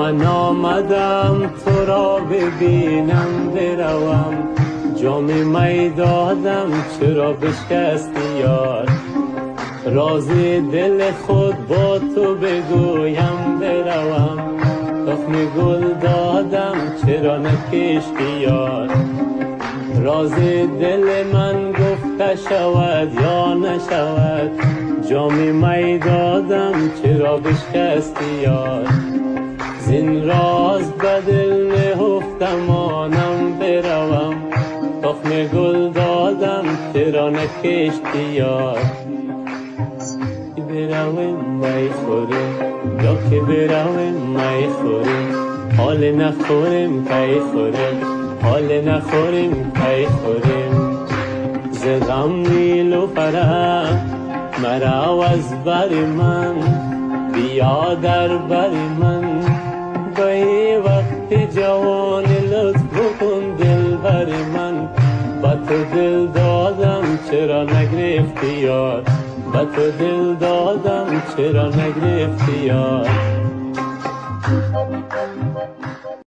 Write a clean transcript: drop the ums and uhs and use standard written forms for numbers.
من آمدم تو را ببینم بروم، جام می دادم چرا بشکستی یار. راز دل خود با تو بگویم بروم، تخم گل دادم چرا نکشتی یار. راز دل من گفته شود یا نشود، جام می دادم چرا بشکستی یار. زین راز به دل نهفتم آنم بروم، تخم گل دادم چرا نکشتی یار. برویم می خوریم یا که برویم می خوریم، حال نخوریم کی خوریم، حال نخوریم کی خوریم. ز غم نیلوفره مرا از بر من، بیا در بر من به وقت جوان لطف بکن دل بر من. با تو دل دادم چرا نگرفتی یار، با تو دل دادم چرا نگرفتی یار.